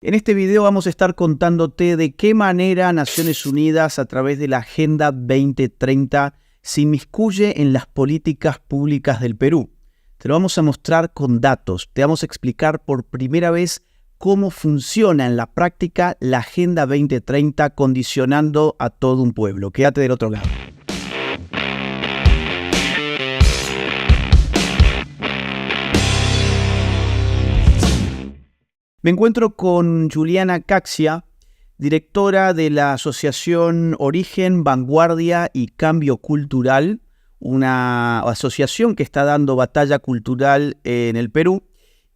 En este video vamos a estar contándote de qué manera Naciones Unidas, a través de la Agenda 2030, se inmiscuye en las políticas públicas del Perú. Te lo vamos a mostrar con datos. Te vamos a explicar por primera vez cómo funciona en la práctica la Agenda 2030 condicionando a todo un pueblo. Quédate del otro lado. Me encuentro con Juliana Caxia, directora de la asociación Origen, Vanguardia y Cambio Cultural, una asociación que está dando batalla cultural en el Perú.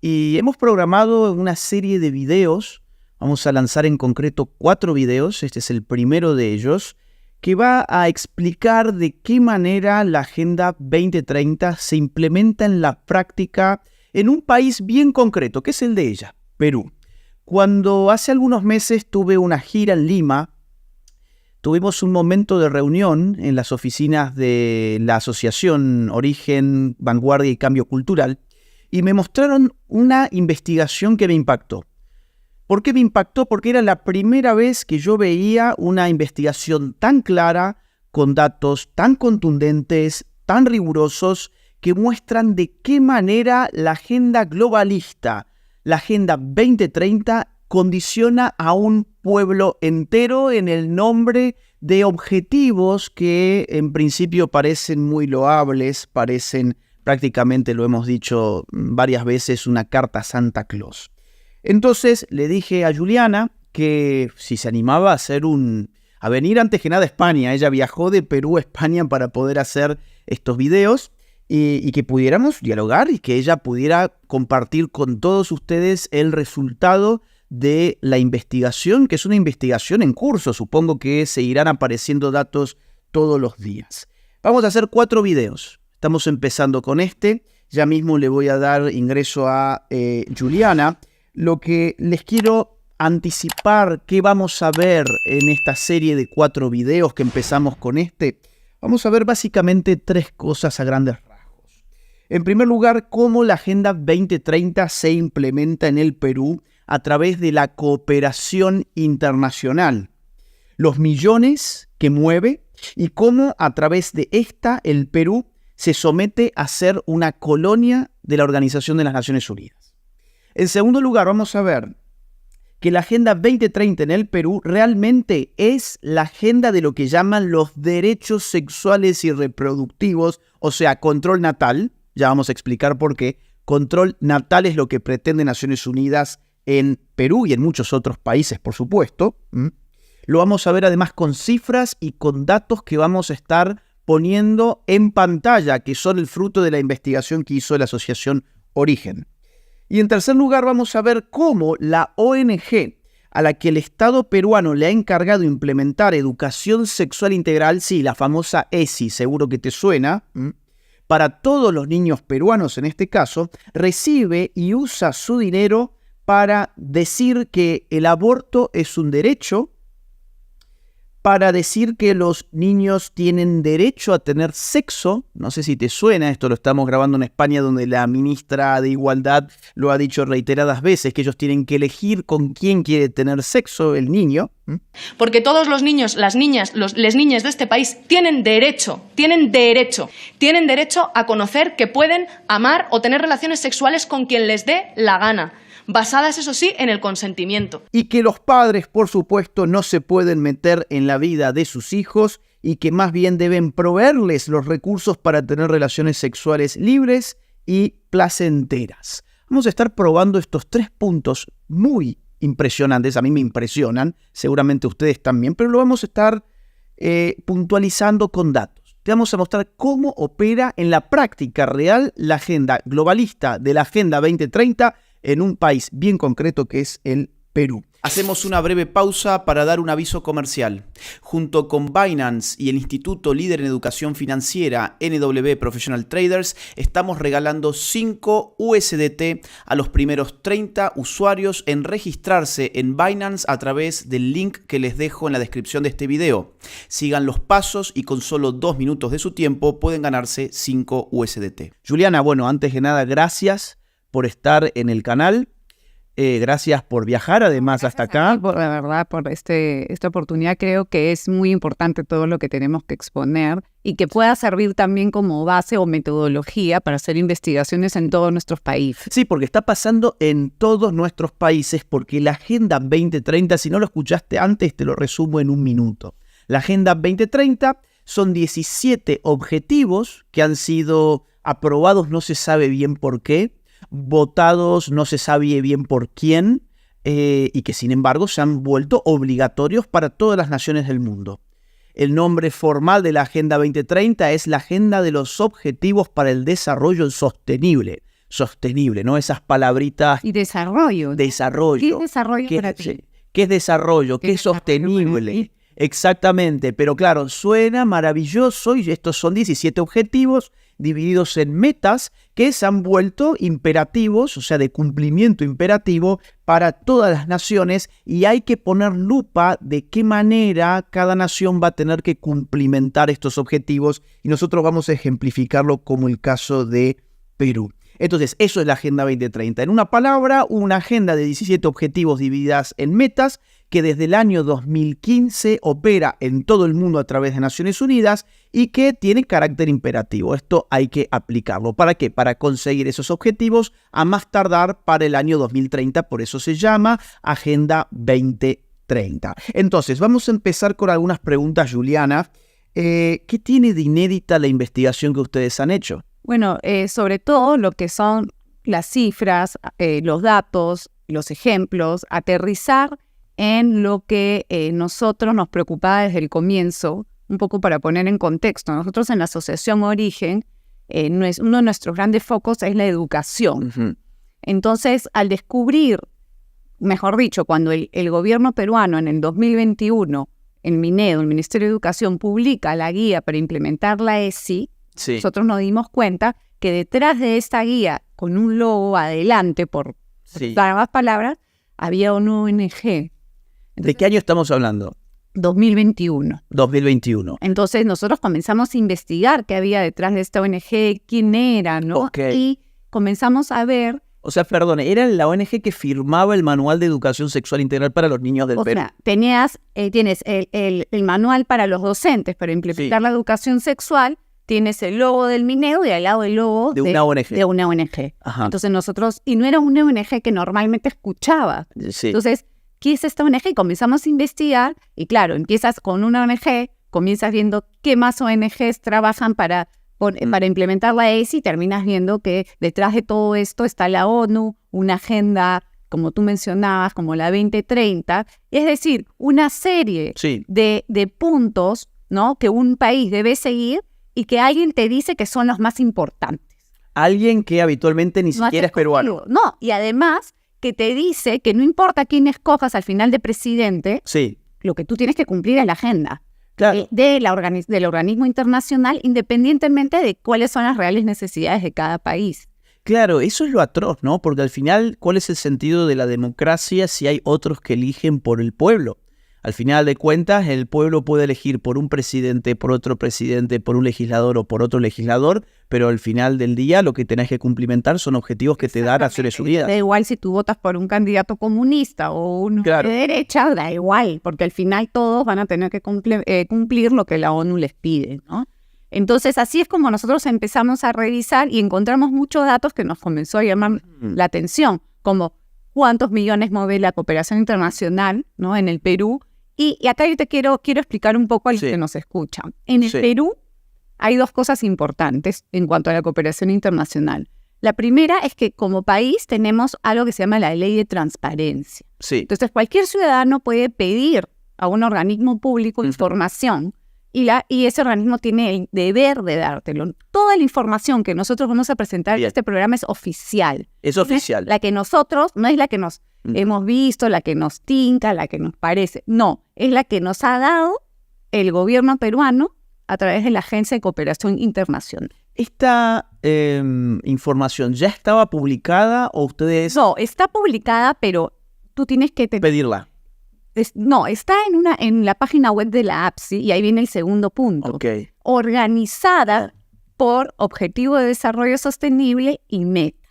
Y hemos programado una serie de videos, vamos a lanzar en concreto 4 videos, este es el primero de ellos, que va a explicar de qué manera la Agenda 2030 se implementa en la práctica en un país bien concreto, que es el de ella, Perú. Cuando hace algunos meses tuve una gira en Lima, tuvimos un momento de reunión en las oficinas de la Asociación Origen, Vanguardia y Cambio Cultural y me mostraron una investigación que me impactó. ¿Por qué me impactó? Porque era la primera vez que yo veía una investigación tan clara, con datos tan contundentes, tan rigurosos, que muestran de qué manera la agenda globalista, la Agenda 2030 condiciona a un pueblo entero en el nombre de objetivos que en principio parecen muy loables, parecen prácticamente, lo hemos dicho varias veces, una carta a Santa Claus. Entonces le dije a Juliana que si se animaba a venir antes que nada a España. Ella viajó de Perú a España para poder hacer estos videos. Y que pudiéramos dialogar y que ella pudiera compartir con todos ustedes el resultado de la investigación, que es una investigación en curso. Supongo que se irán apareciendo datos todos los días. Vamos a hacer 4 videos. Estamos empezando con este. Ya mismo le voy a dar ingreso a Juliana. Lo que les quiero anticipar que vamos a ver en esta serie de 4 videos que empezamos con este. Vamos a ver básicamente 3 cosas a grandes rasgos. En primer lugar, cómo la Agenda 2030 se implementa en el Perú a través de la cooperación internacional. Los millones que mueve y cómo a través de esta el Perú se somete a ser una colonia de la Organización de las Naciones Unidas. En segundo lugar, vamos a ver que la Agenda 2030 en el Perú realmente es la agenda de lo que llaman los derechos sexuales y reproductivos, o sea, control natal. Ya vamos a explicar por qué. Control natal es lo que pretende Naciones Unidas en Perú y en muchos otros países, por supuesto. Lo vamos a ver además con cifras y con datos que vamos a estar poniendo en pantalla, que son el fruto de la investigación que hizo la Asociación Origen. Y en tercer lugar vamos a ver cómo la ONG a la que el Estado peruano le ha encargado implementar educación sexual integral, sí, la famosa ESI, seguro que te suena, para todos los niños peruanos en este caso, recibe y usa su dinero para decir que el aborto es un derecho, para decir que los niños tienen derecho a tener sexo. No sé si te suena, esto lo estamos grabando en España, donde la ministra de Igualdad lo ha dicho reiteradas veces, que ellos tienen que elegir con quién quiere tener sexo el niño. Porque todos los niños, las niñas, les niñas de este país tienen derecho a conocer que pueden amar o tener relaciones sexuales con quien les dé la gana, basadas, eso sí, en el consentimiento. Y que los padres, por supuesto, no se pueden meter en la vida de sus hijos y que más bien deben proveerles los recursos para tener relaciones sexuales libres y placenteras. Vamos a estar probando estos 3 puntos muy impresionantes. A mí me impresionan, seguramente ustedes también, pero lo vamos a estar puntualizando con datos. Te vamos a mostrar cómo opera en la práctica real la agenda globalista de la Agenda 2030 en un país bien concreto que es el Perú. Hacemos una breve pausa para dar un aviso comercial. Junto con Binance y el Instituto Líder en Educación Financiera NW Professional Traders, estamos regalando 5 USDT a los primeros 30 usuarios en registrarse en Binance a través del link que les dejo en la descripción de este video. Sigan los pasos y con solo 2 minutos de su tiempo pueden ganarse 5 USDT. Juliana, bueno, antes que nada, gracias por estar en el canal. Gracias por viajar, además, hasta acá. La verdad, por esta oportunidad. Creo que es muy importante todo lo que tenemos que exponer y que pueda servir también como base o metodología para hacer investigaciones en todos nuestros países. Sí, porque está pasando en todos nuestros países, porque la Agenda 2030, si no lo escuchaste antes, te lo resumo en un minuto. La Agenda 2030 son 17 objetivos que han sido aprobados, no se sabe bien por qué, votados no se sabe bien por quién, y que sin embargo se han vuelto obligatorios para todas las naciones del mundo. El nombre formal de la Agenda 2030 es la Agenda de los Objetivos para el Desarrollo Sostenible. Sostenible, ¿no? Esas palabritas. Y desarrollo. Desarrollo. ¿Qué es desarrollo para ti? ¿Qué es desarrollo? ¿Qué es sostenible? Exactamente, pero claro, suena maravilloso y estos son 17 objetivos divididos en metas que se han vuelto imperativos, o sea, de cumplimiento imperativo para todas las naciones, y hay que poner lupa de qué manera cada nación va a tener que cumplimentar estos objetivos, y nosotros vamos a ejemplificarlo como el caso de Perú. Entonces, eso es la Agenda 2030. En una palabra, una agenda de 17 objetivos divididas en metas que desde el año 2015 opera en todo el mundo a través de Naciones Unidas y que tiene carácter imperativo. Esto hay que aplicarlo. ¿Para qué? Para conseguir esos objetivos a más tardar para el año 2030. Por eso se llama Agenda 2030. Entonces, vamos a empezar con algunas preguntas, Juliana. ¿Qué tiene de inédita la investigación que ustedes han hecho? Bueno, sobre todo lo que son las cifras, los datos, los ejemplos, aterrizar en lo que nosotros nos preocupaba desde el comienzo, un poco para poner en contexto. Nosotros en la Asociación Origen, uno de nuestros grandes focos es la educación. Uh-huh. Entonces, al descubrir, mejor dicho, cuando el gobierno peruano en el 2021, el MINEDO, el Ministerio de Educación, publica la guía para implementar la ESI, sí, nosotros nos dimos cuenta que detrás de esta guía, con un logo adelante, por dar más palabras, había una ONG. Entonces, ¿de qué año estamos hablando? 2021. 2021. Entonces nosotros comenzamos a investigar qué había detrás de esta ONG, quién era, ¿no? Okay. Y comenzamos a ver... O sea, perdón, era la ONG que firmaba el Manual de Educación Sexual Integral para los niños del Perú. O sea, tienes el manual para los docentes para implementar la educación sexual, tienes el logo del MINEDO y al lado el logo de una ONG. De una ONG. Ajá. Entonces nosotros, y no era una ONG que normalmente escuchaba. Sí. Entonces, ¿qué es esta ONG? Y comenzamos a investigar, y claro, empiezas con una ONG, comienzas viendo qué más ONGs trabajan para implementar la ESI, y terminas viendo que detrás de todo esto está la ONU, una agenda, como tú mencionabas, como la 2030, es decir, una serie de puntos, ¿no?, que un país debe seguir y que alguien te dice que son los más importantes. Alguien que habitualmente ni siquiera es peruano. No, y además que te dice que no importa quién escojas al final de presidente, lo que tú tienes que cumplir es la agenda. Claro. Del organismo internacional, independientemente de cuáles son las reales necesidades de cada país. Claro, eso es lo atroz, ¿no? Porque al final, ¿cuál es el sentido de la democracia si hay otros que eligen por el pueblo? Al final de cuentas, el pueblo puede elegir por un presidente, por otro presidente, por un legislador o por otro legislador, pero al final del día lo que tenés que cumplimentar son objetivos que te da Naciones Unidas. Da igual si tú votas por un candidato comunista o uno de derecha, da igual, porque al final todos van a tener que cumplir lo que la ONU les pide, ¿no? Entonces, así es como nosotros empezamos a revisar y encontramos muchos datos que nos comenzó a llamar la atención, como cuántos millones mueve la cooperación internacional, ¿no?, en el Perú. Y acá yo te quiero explicar un poco a los que nos escuchan. En el Perú hay dos cosas importantes en cuanto a la cooperación internacional. La primera es que como país tenemos algo que se llama la ley de transparencia. Entonces cualquier ciudadano puede pedir a un organismo público información y ese organismo tiene el deber de dártelo. Toda la información que nosotros vamos a presentar en este programa es oficial. Es oficial. La que nosotros, no es la que nos hemos visto, la que nos tinca, la que nos parece. No, es la que nos ha dado el gobierno peruano a través de la Agencia de Cooperación Internacional. ¿Esta información ya estaba publicada o ustedes...? No, está publicada, pero tú tienes que... pedirla. No, está en la página web de la APSI y ahí viene el segundo punto. Organizada por Objetivo de Desarrollo Sostenible y Meta.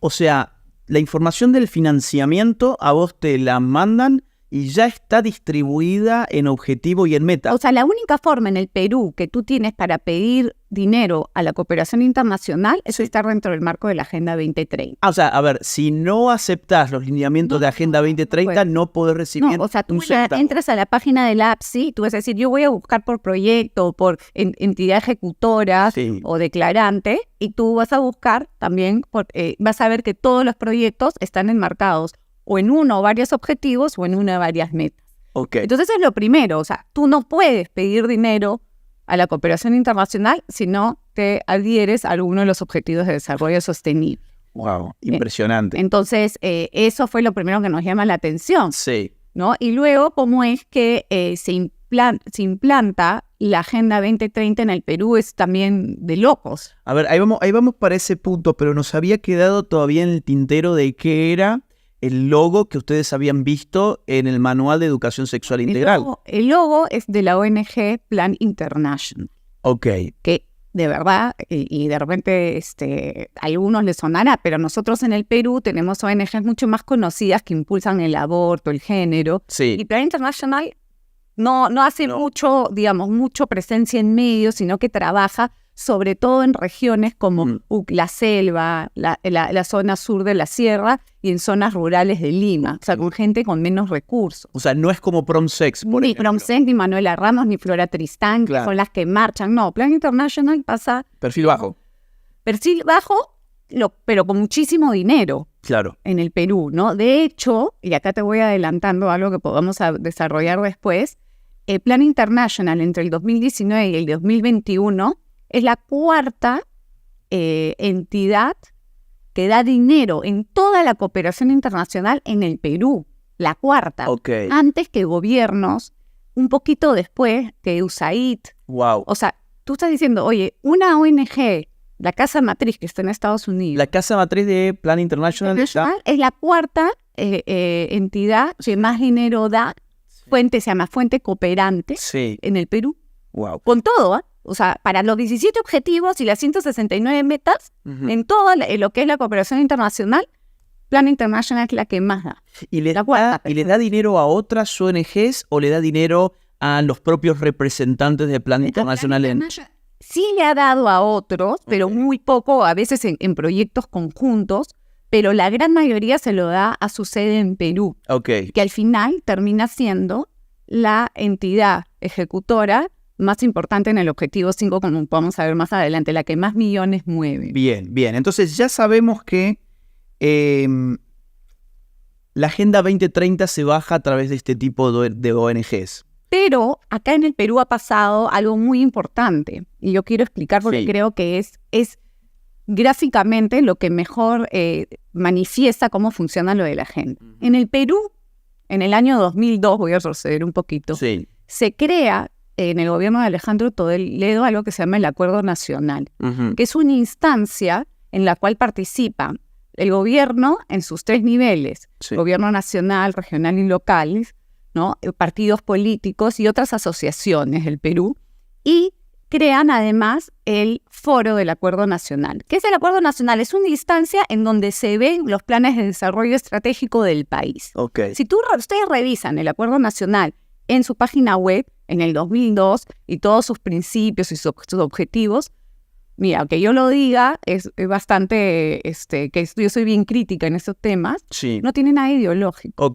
O sea, la información del financiamiento a vos te la mandan y ya está distribuida en objetivo y en meta. O sea, la única forma en el Perú que tú tienes para pedir dinero a la cooperación internacional es estar dentro del marco de la Agenda 2030. O sea, a ver, si no aceptás los lineamientos de Agenda 2030, no podés recibir. No, o sea, tú entras a la página del APSI y tú vas a decir, yo voy a buscar por proyecto, por entidad ejecutora o declarante, y tú vas a buscar también, vas a ver que todos los proyectos están enmarcados o en uno o varios objetivos o en una o varias metas. Okay. Entonces eso es lo primero, o sea, tú no puedes pedir dinero a la cooperación internacional si no te adhieres a alguno de los objetivos de desarrollo sostenible. Wow, impresionante. Entonces, eso fue lo primero que nos llama la atención. Sí. ¿No? Y luego, cómo es que se implanta la Agenda 2030 en el Perú es también de locos. A ver, ahí vamos para ese punto, pero nos había quedado todavía en el tintero de qué era el logo que ustedes habían visto en el Manual de Educación Sexual Integral. El logo es de la ONG Plan International. Ok. Que de verdad, y de repente a algunos les sonará, pero nosotros en el Perú tenemos ONGs mucho más conocidas que impulsan el aborto, el género. Sí. Y Plan International no hace mucho presencia en medios, sino que trabaja sobre todo en regiones como la selva, la zona sur de la sierra y en zonas rurales de Lima, o sea, con gente con menos recursos. O sea, no es como Promsex, por ejemplo. Ni Promsex, ni Manuela Ramos, ni Flora Tristán, que son las que marchan. No, Plan International pasa... Perfil bajo. Perfil bajo, pero con muchísimo dinero. Claro. En el Perú, ¿no? De hecho, y acá te voy adelantando algo que podamos desarrollar después, el Plan International entre el 2019 y el 2021... es la cuarta entidad que da dinero en toda la cooperación internacional en el Perú. La cuarta. Okay. Antes que gobiernos, un poquito después que USAID. Wow. O sea, tú estás diciendo, oye, una ONG, la Casa Matriz que está en Estados Unidos. La Casa Matriz de Plan International es la cuarta entidad que más dinero da. Se llama Fuente Cooperante en el Perú. Wow. Con todo, o sea, para los 17 objetivos y las 169 metas, en todo lo que es la cooperación internacional, Plan International es la que más da. ¿Y le da dinero a otras ONGs o le da dinero a los propios representantes de Plan International? Sí le ha dado a otros, pero muy poco, a veces en proyectos conjuntos, pero la gran mayoría se lo da a su sede en Perú, que al final termina siendo la entidad ejecutora más importante en el objetivo 5, como vamos a ver más adelante, la que más millones mueve. Bien. Entonces ya sabemos que la Agenda 2030 se baja a través de este tipo de ONGs. Pero acá en el Perú ha pasado algo muy importante, y yo quiero explicar porque creo que es gráficamente lo que mejor manifiesta cómo funciona lo de la agenda. En el Perú, en el año 2002, voy a retroceder un poquito, se crea en el gobierno de Alejandro Toledo algo que se llama el Acuerdo Nacional, que es una instancia en la cual participa el gobierno en sus 3 niveles, gobierno nacional, regional y local, ¿no? Partidos políticos y otras asociaciones del Perú, y crean además el Foro del Acuerdo Nacional. ¿Qué es el Acuerdo Nacional? Es una instancia en donde se ven los planes de desarrollo estratégico del país. Si ustedes revisan el Acuerdo Nacional en su página web, en el 2002, y todos sus principios y sus objetivos, mira, que yo lo diga, es bastante, que yo soy bien crítica en estos temas, no tiene nada ideológico.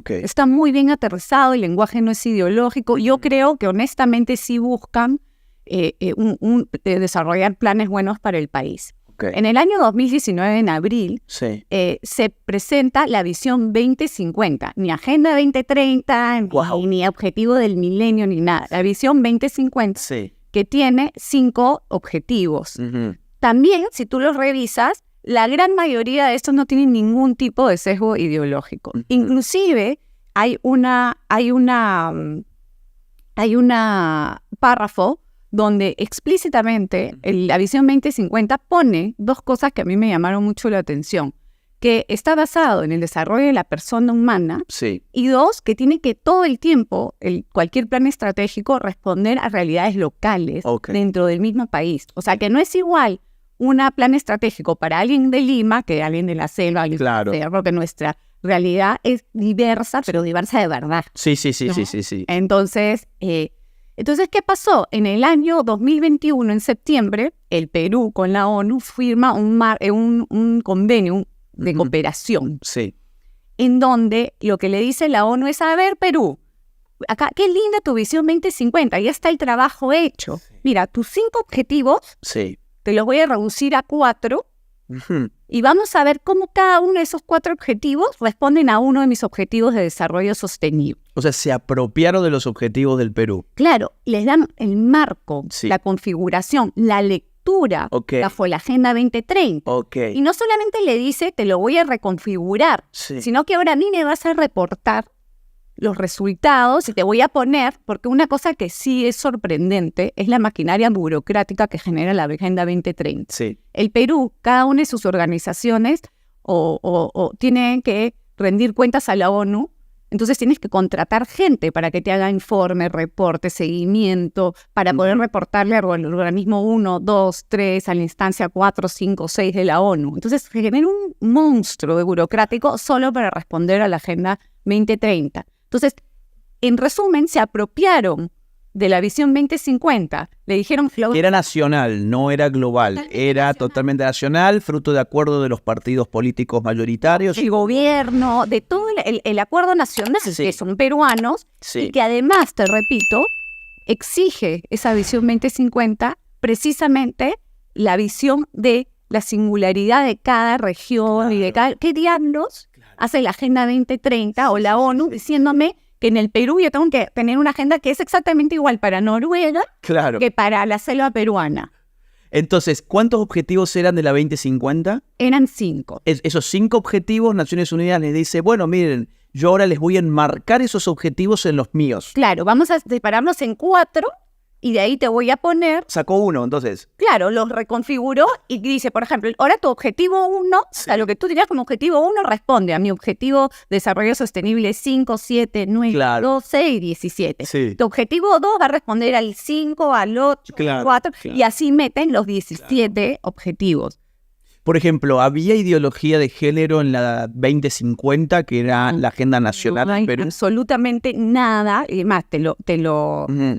Está muy bien aterrizado, el lenguaje no es ideológico. Yo creo que honestamente sí buscan desarrollar planes buenos para el país. En el año 2019, en abril, se presenta la Visión 2050. Ni Agenda 2030, ni Objetivo del Milenio, ni nada. La Visión 2050, que tiene 5 objetivos. También, si tú los revisas, la gran mayoría de estos no tienen ningún tipo de sesgo ideológico. Inclusive, hay un párrafo donde explícitamente la Visión 2050 pone 2 cosas que a mí me llamaron mucho la atención. Que está basado en el desarrollo de la persona humana, y 2, que tiene que todo el tiempo, cualquier plan estratégico, responder a realidades locales dentro del mismo país. O sea, que no es igual un plan estratégico para alguien de Lima que alguien de la selva, alguien claro. de porque nuestra realidad es diversa, pero diversa de verdad. Sí. Entonces, ¿qué pasó? En el año 2021, en septiembre, el Perú con la ONU firma un convenio de cooperación. Sí. En donde lo que le dice la ONU es, a ver, Perú, acá, qué linda tu visión 2050, ya está el trabajo hecho. Sí. Mira, tus 5 objetivos te los voy a reducir a 4 y vamos a ver cómo cada uno de esos 4 objetivos responden a uno de mis objetivos de desarrollo sostenible. O sea, se apropiaron de los objetivos del Perú. Claro, les dan el marco, la configuración, la lectura, bajo la Agenda 2030. Y no solamente le dice, te lo voy a reconfigurar, sino que ahora a mí me vas a reportar los resultados y te voy a poner, porque una cosa que sí es sorprendente es la maquinaria burocrática que genera la Agenda 2030. Sí. El Perú, cada una de sus organizaciones tienen que rendir cuentas a la ONU, entonces tienes que contratar gente para que te haga informe, reporte, seguimiento, para poder reportarle al organismo 1, 2, 3, a la instancia 4, 5, 6 de la ONU. Entonces se genera un monstruo de burocrático solo para responder a la Agenda 2030. Entonces, en resumen, se apropiaron de la visión 2050. Le dijeron que era nacional, no era global. Era totalmente nacional, fruto de acuerdo de los partidos políticos mayoritarios. El gobierno, de todo el acuerdo nacional, que son peruanos, y que además, te repito, exige esa visión 2050 precisamente la visión de la singularidad de cada región y de cada... ¿Qué diablos hace la Agenda 2030 o la ONU diciéndome que en el Perú yo tengo que tener una agenda que es exactamente igual para Noruega que para la selva peruana? Entonces, ¿cuántos objetivos eran de la 2050? Eran 5. Esos 5 objetivos, Naciones Unidas les dice, bueno, miren, yo ahora les voy a enmarcar esos objetivos en los míos. Claro, vamos a separarlos en 4 y de ahí te voy a poner... Sacó 1, entonces. Claro, los reconfiguró y dice, por ejemplo, ahora tu objetivo 1, o sea, lo que tú tenías como objetivo 1 responde a mi objetivo de desarrollo sostenible 5, 7, 9, 12 y 17. Sí. Tu objetivo 2 va a responder al 5, al 8, al 4, y así meten los 17 objetivos. Por ejemplo, ¿había ideología de género en la 2050, que era la agenda nacional? No hay absolutamente nada. Y más, te lo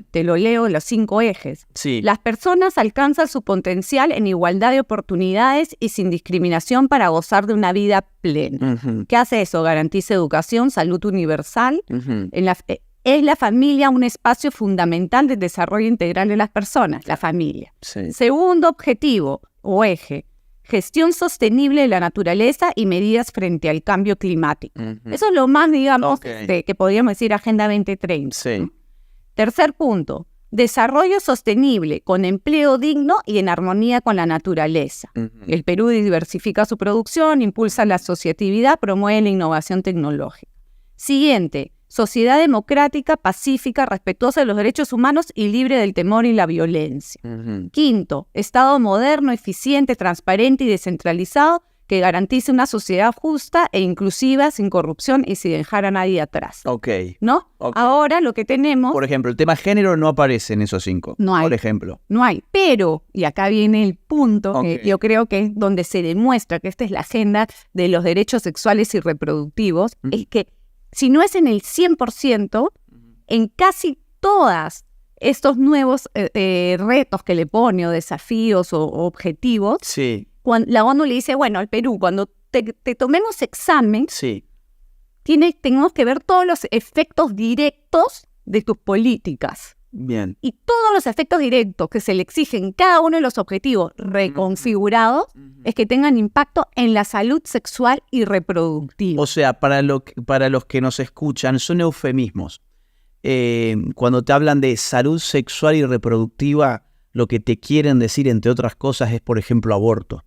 leo, los 5 ejes. Sí. Las personas alcanzan su potencial en igualdad de oportunidades y sin discriminación para gozar de una vida plena. ¿Qué hace eso? Garantiza educación, salud universal. Es la familia un espacio fundamental del desarrollo integral de las personas, la familia. Sí. Segundo objetivo o eje, gestión sostenible de la naturaleza y medidas frente al cambio climático. Eso es lo más, digamos, que podríamos decir Agenda 2030. Sí. ¿No? Tercer punto, desarrollo sostenible con empleo digno y en armonía con la naturaleza. El Perú diversifica su producción, impulsa la asociatividad, promueve la innovación tecnológica. Siguiente, sociedad democrática, pacífica, respetuosa de los derechos humanos y libre del temor y la violencia. Quinto, Estado moderno, eficiente, transparente y descentralizado que garantice una sociedad justa e inclusiva, sin corrupción y sin dejar a nadie atrás. ¿No? Ahora lo que tenemos... Por ejemplo, el tema género no aparece en esos 5. No hay. Por ejemplo. No hay. Pero, y acá viene el punto, que yo creo que es donde se demuestra que esta es la agenda de los derechos sexuales y reproductivos, es que si no es en el 100%, en casi todas estos nuevos retos que le pone, o desafíos o objetivos, cuando la ONU le dice, bueno, al Perú, cuando te tomemos examen, tenemos que ver todos los efectos directos de tus políticas. Bien. Y todos los efectos directos que se le exigen cada uno de los objetivos reconfigurados es que tengan impacto en la salud sexual y reproductiva. O sea, para los que nos escuchan, son eufemismos. Cuando te hablan de salud sexual y reproductiva, lo que te quieren decir, entre otras cosas, es, por ejemplo, aborto.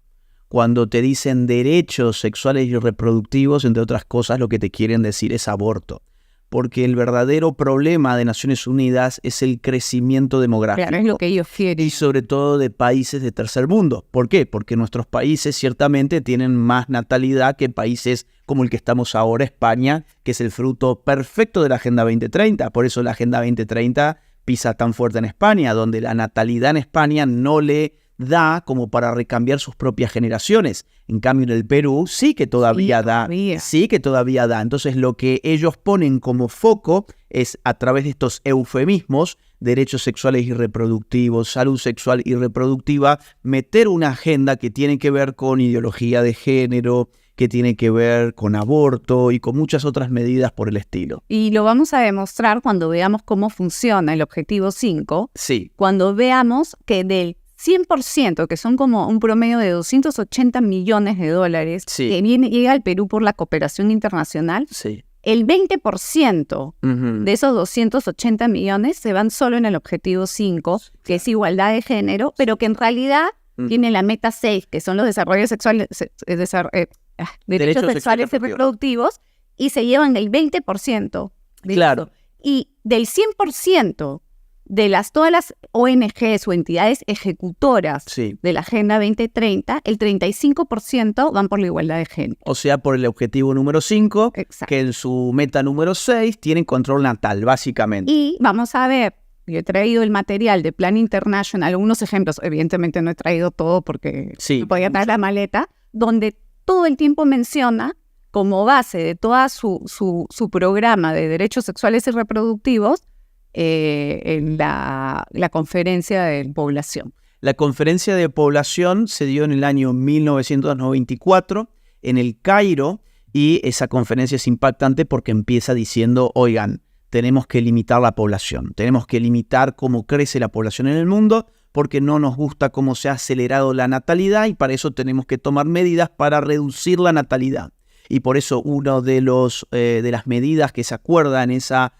Cuando te dicen derechos sexuales y reproductivos, entre otras cosas, lo que te quieren decir es aborto. Porque el verdadero problema de Naciones Unidas es el crecimiento demográfico. Claro, es lo que ellos quieren. Y sobre todo de países de tercer mundo. ¿Por qué? Porque nuestros países ciertamente tienen más natalidad que países como el que estamos ahora, España, que es el fruto perfecto de la Agenda 2030. Por eso la Agenda 2030 pisa tan fuerte en España, donde la natalidad en España no le da como para recambiar sus propias generaciones. En cambio, en el Perú sí que todavía da. Sí que todavía da. Entonces, lo que ellos ponen como foco es, a través de estos eufemismos, derechos sexuales y reproductivos, salud sexual y reproductiva, meter una agenda que tiene que ver con ideología de género, que tiene que ver con aborto y con muchas otras medidas por el estilo. Y lo vamos a demostrar cuando veamos cómo funciona el objetivo 5. Sí. Cuando veamos que del 100%, que son como un promedio de 280 millones de dólares, sí, que llega al Perú por la cooperación internacional, sí, el 20% de esos 280 millones se van solo en el objetivo 5, que es igualdad de género, pero que en realidad tiene la meta 6, que son los desarrollos sexuales, derechos sexuales y reproductivos, y se llevan el 20%. Claro. Eso. Y del 100% de todas las ONGs o entidades ejecutoras de la Agenda 2030, el 35% van por la igualdad de género. O sea, por el objetivo número 5, que en su meta número 6 tienen control natal, básicamente. Y vamos a ver, yo he traído el material de Plan International, algunos ejemplos, evidentemente no he traído todo porque no podía traer la maleta, donde todo el tiempo menciona como base de toda su programa de derechos sexuales y reproductivos en la conferencia de población. La conferencia de población se dio en el año 1994 en el Cairo, y esa conferencia es impactante porque empieza diciendo, oigan, tenemos que limitar la población, tenemos que limitar cómo crece la población en el mundo, porque no nos gusta cómo se ha acelerado la natalidad y para eso tenemos que tomar medidas para reducir la natalidad. Y por eso una de las medidas que se acuerda en esa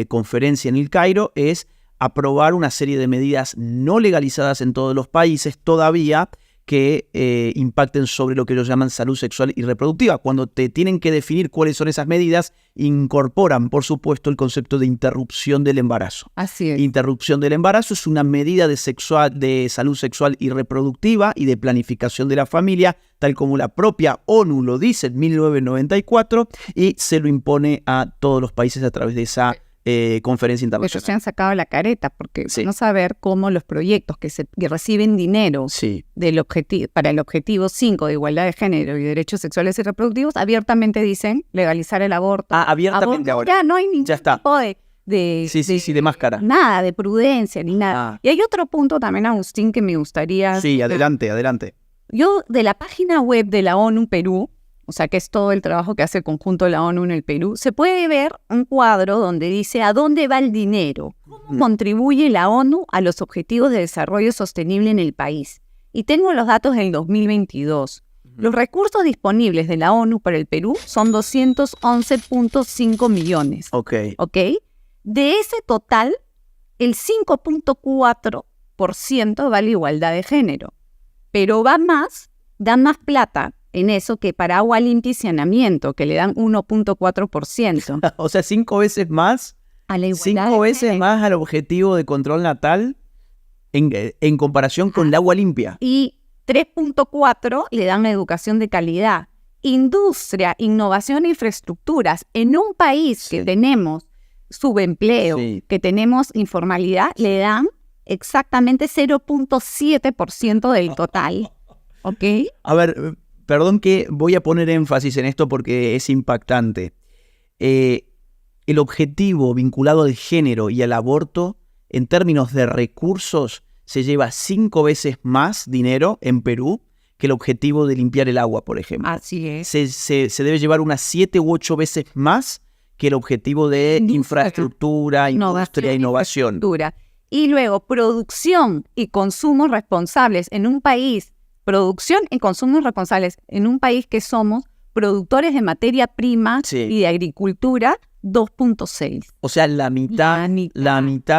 conferencia en el Cairo es aprobar una serie de medidas no legalizadas en todos los países todavía que impacten sobre lo que ellos llaman salud sexual y reproductiva. Cuando te tienen que definir cuáles son esas medidas, incorporan, por supuesto, el concepto de interrupción del embarazo. Así es. Interrupción del embarazo es una medida de salud sexual y reproductiva y de planificación de la familia, tal como la propia ONU lo dice en 1994, y se lo impone a todos los países a través de esa conferencia internacional. Ellos se han sacado la careta porque vamos a ver cómo los proyectos que reciben dinero para el objetivo 5 de igualdad de género y derechos sexuales y reproductivos abiertamente dicen legalizar el aborto. Abiertamente ahora. Ya no hay ningún tipo de máscara. Nada, de prudencia ni nada. Y hay otro punto también, Agustín, que me gustaría... Sí, adelante. Yo, de la página web de la ONU Perú, o sea, que es todo el trabajo que hace el conjunto de la ONU en el Perú, se puede ver un cuadro donde dice ¿a dónde va el dinero? ¿Cómo contribuye la ONU a los objetivos de desarrollo sostenible en el país? Y tengo los datos del 2022. Los recursos disponibles de la ONU para el Perú son 211.5 millones. Ok. De ese total, el 5.4% va a la igualdad de género. Pero da más plata en eso que para agua limpia y saneamiento, que le dan 1.4%. O sea, 5 veces más. A la igualdad 5 veces más al objetivo de control natal en comparación con el agua limpia. Y 3.4 le dan a educación de calidad. Industria, innovación e infraestructuras. En un país que tenemos subempleo, que tenemos informalidad, le dan exactamente 0.7% del total. ¿Ok? A ver, perdón que voy a poner énfasis en esto porque es impactante. El objetivo vinculado al género y al aborto, en términos de recursos, se lleva 5 veces más dinero en Perú que el objetivo de limpiar el agua, por ejemplo. Así es. Se debe llevar unas 7 u 8 veces más que el objetivo de infraestructura, industria, innovación. Y luego, producción y consumo responsables en un país. Producción y consumo responsables en un país que somos productores de materia prima y de agricultura, 2.6. O sea, la mitad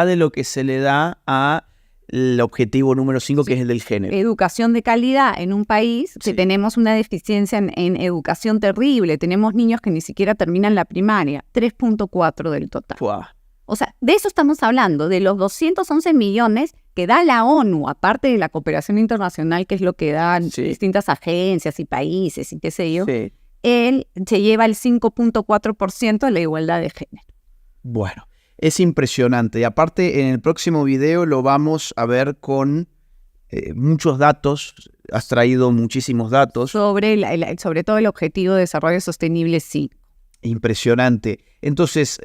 de lo que se le da al objetivo número 5, que es el del género. Educación de calidad en un país que tenemos una deficiencia en educación terrible. Tenemos niños que ni siquiera terminan la primaria, 3.4 del total. Wow. O sea, de eso estamos hablando, de los 211 millones que da la ONU, aparte de la cooperación internacional, que es lo que dan distintas agencias y países y qué sé yo, él se lleva el 5.4% de la igualdad de género. Bueno, es impresionante. Y aparte, en el próximo video lo vamos a ver con muchos datos, has traído muchísimos datos. Sobre todo el Objetivo de Desarrollo Sostenible, sí. Impresionante. Entonces,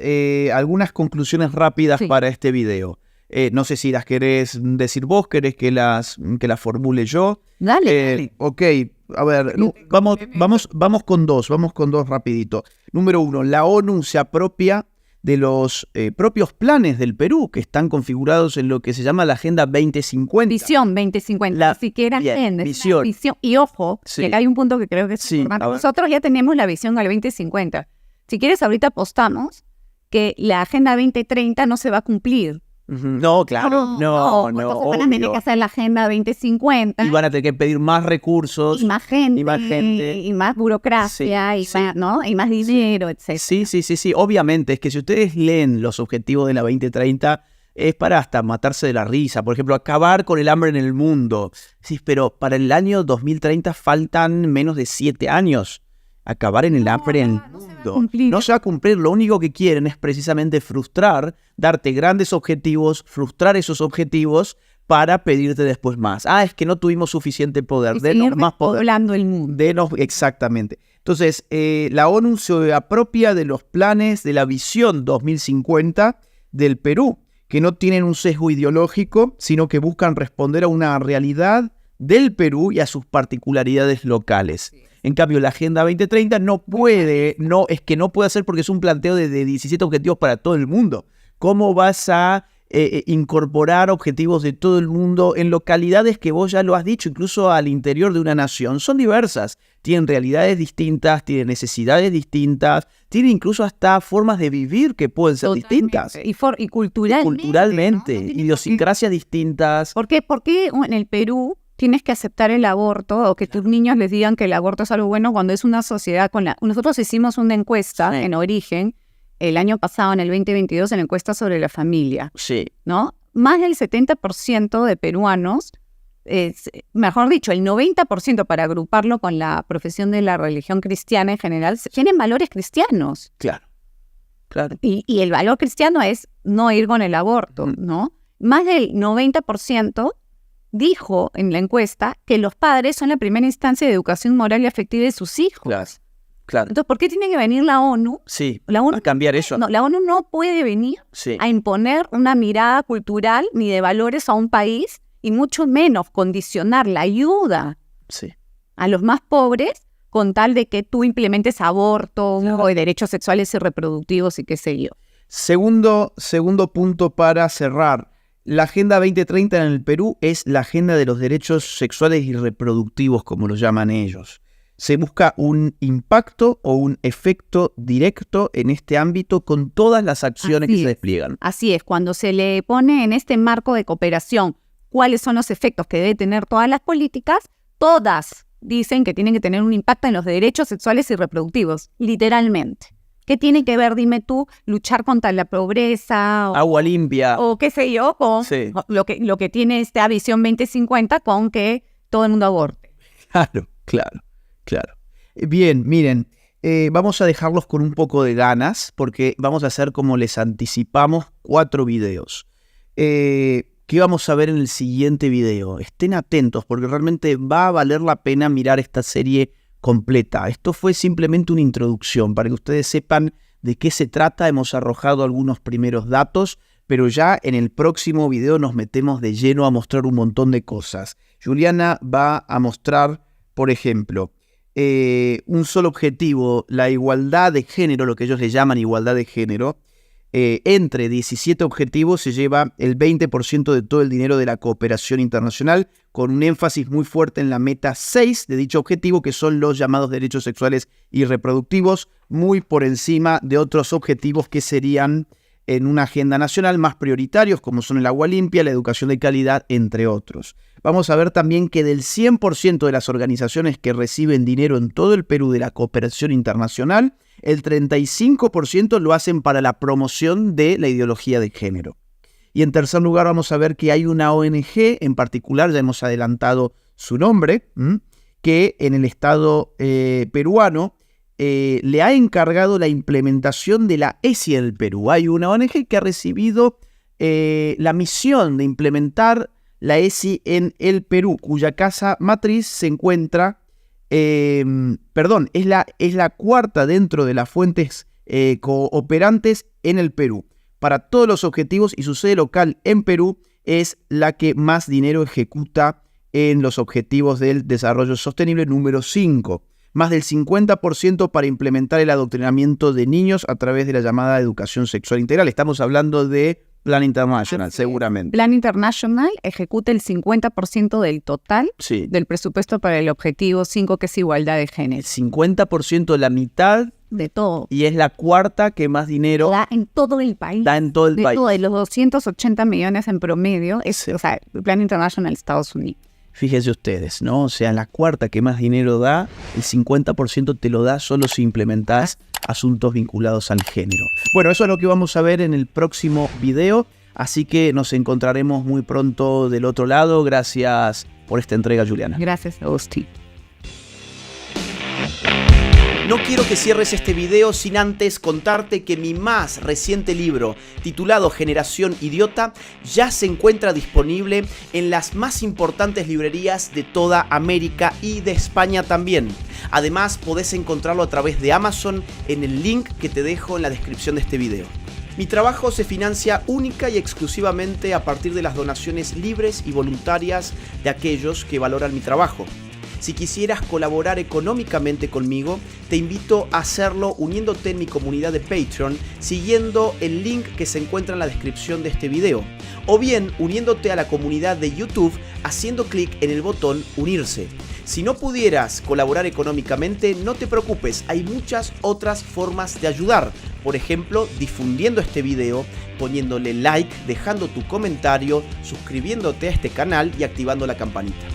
algunas conclusiones rápidas para este video. No sé si las querés decir vos, querés que las formule yo. Dale. Ok, a ver, vamos con dos rapidito. Número 1, la ONU se apropia de los propios planes del Perú que están configurados en lo que se llama la Agenda 2050. Visión 2050, ni siquiera agenda, visión. Y ojo, que hay un punto que creo que es importante. Nosotros ya tenemos la visión al 2050. Si quieres, ahorita apostamos que la Agenda 2030 no se va a cumplir. No, claro, no. Entonces van a tener que hacer la Agenda 2050. Y van a tener que pedir más recursos. Y más gente. Y más burocracia, y más dinero, etc. Sí. Obviamente, es que si ustedes leen los objetivos de la 2030, es para hasta matarse de la risa. Por ejemplo, acabar con el hambre en el mundo. Sí, pero para el año 2030 faltan menos de 7 años. Acabar en el hambre en el mundo. No se va a cumplir. Lo único que quieren es precisamente frustrar, darte grandes objetivos, frustrar esos objetivos para pedirte después más. Es que no tuvimos suficiente poder. Denos más poder. Hablando el mundo. Exactamente. Entonces, la ONU se apropia de los planes de la visión 2050 del Perú, que no tienen un sesgo ideológico, sino que buscan responder a una realidad del Perú y a sus particularidades locales. En cambio, la Agenda 2030 no puede hacer porque es un planteo de 17 objetivos para todo el mundo. ¿Cómo vas a incorporar objetivos de todo el mundo en localidades que vos ya lo has dicho, incluso al interior de una nación? Son diversas, tienen realidades distintas, tienen necesidades distintas, tienen incluso hasta formas de vivir que pueden ser distintas. Y culturalmente, ¿no? Idiosincrasias distintas. ¿Por qué en el Perú tienes que aceptar el aborto o que tus niños les digan que el aborto es algo bueno cuando es una sociedad Nosotros hicimos una encuesta en Origen el año pasado, en el 2022, en la encuesta sobre la familia. Sí. ¿No? Más del 70% de peruanos, mejor dicho, el 90% para agruparlo con la profesión de la religión cristiana en general, tienen valores cristianos. Claro. Y el valor cristiano es no ir con el aborto, ¿no? Más del 90% dijo en la encuesta que los padres son la primera instancia de educación moral y afectiva de sus hijos. Claro. Entonces, ¿por qué tiene que venir la ONU? Sí, a cambiar eso. No, la ONU no puede venir a imponer una mirada cultural ni de valores a un país y mucho menos condicionar la ayuda a los más pobres con tal de que tú implementes aborto o derechos sexuales y reproductivos y qué sé yo. Segundo punto para cerrar. La Agenda 2030 en el Perú es la agenda de los derechos sexuales y reproductivos, como lo llaman ellos. Se busca un impacto o un efecto directo en este ámbito con todas las acciones que se despliegan. Así es, cuando se le pone en este marco de cooperación cuáles son los efectos que deben tener todas las políticas, todas dicen que tienen que tener un impacto en los derechos sexuales y reproductivos, literalmente. ¿Qué tiene que ver, dime tú, luchar contra la pobreza? Agua limpia. O qué sé yo, con lo que tiene esta visión 2050 con que todo el mundo aborte. Claro. Bien, miren, vamos a dejarlos con un poco de ganas porque vamos a hacer, como les anticipamos, 4 videos. ¿Qué vamos a ver en el siguiente video? Estén atentos porque realmente va a valer la pena mirar esta serie completa. Esto fue simplemente una introducción para que ustedes sepan de qué se trata. Hemos arrojado algunos primeros datos, pero ya en el próximo video nos metemos de lleno a mostrar un montón de cosas. Juliana va a mostrar, por ejemplo, un solo objetivo, la igualdad de género, lo que ellos le llaman igualdad de género. Entre 17 objetivos se lleva el 20% de todo el dinero de la cooperación internacional, con un énfasis muy fuerte en la meta 6 de dicho objetivo, que son los llamados derechos sexuales y reproductivos, muy por encima de otros objetivos que serían en una agenda nacional más prioritarios, como son el agua limpia, la educación de calidad, entre otros. Vamos a ver también que del 100% de las organizaciones que reciben dinero en todo el Perú de la cooperación internacional, el 35% lo hacen para la promoción de la ideología de género. Y en tercer lugar vamos a ver que hay una ONG en particular, ya hemos adelantado su nombre, que en el Estado peruano le ha encargado la implementación de la ESI en el Perú. Hay una ONG que ha recibido la misión de implementar la ESI en el Perú, cuya casa matriz se encuentra, es la cuarta dentro de las fuentes cooperantes en el Perú. Para todos los objetivos, y su sede local en Perú es la que más dinero ejecuta en los objetivos del desarrollo sostenible número 5. Más del 50% para implementar el adoctrinamiento de niños a través de la llamada educación sexual integral. Estamos hablando de Plan International, seguramente. Plan International ejecuta el 50% del total del presupuesto para el objetivo 5, que es igualdad de género. El 50%, la mitad de todo. Y es la cuarta que más dinero da en todo el país. Da en todo el país. De los 280 millones en promedio, o sea, el Plan International Estados Unidos. Fíjense ustedes, ¿no? O sea, la cuarta que más dinero da, el 50% te lo da solo si implementás asuntos vinculados al género. Bueno, eso es lo que vamos a ver en el próximo video, así que nos encontraremos muy pronto del otro lado. Gracias por esta entrega, Juliana. Gracias, Agustín. No quiero que cierres este video sin antes contarte que mi más reciente libro, titulado Generación Idiota, ya se encuentra disponible en las más importantes librerías de toda América y de España también. Además, podés encontrarlo a través de Amazon en el link que te dejo en la descripción de este video. Mi trabajo se financia única y exclusivamente a partir de las donaciones libres y voluntarias de aquellos que valoran mi trabajo. Si quisieras colaborar económicamente conmigo, te invito a hacerlo uniéndote en mi comunidad de Patreon, siguiendo el link que se encuentra en la descripción de este video, o bien uniéndote a la comunidad de YouTube haciendo clic en el botón Unirse. Si no pudieras colaborar económicamente, no te preocupes, hay muchas otras formas de ayudar. Por ejemplo, difundiendo este video, poniéndole like, dejando tu comentario, suscribiéndote a este canal y activando la campanita.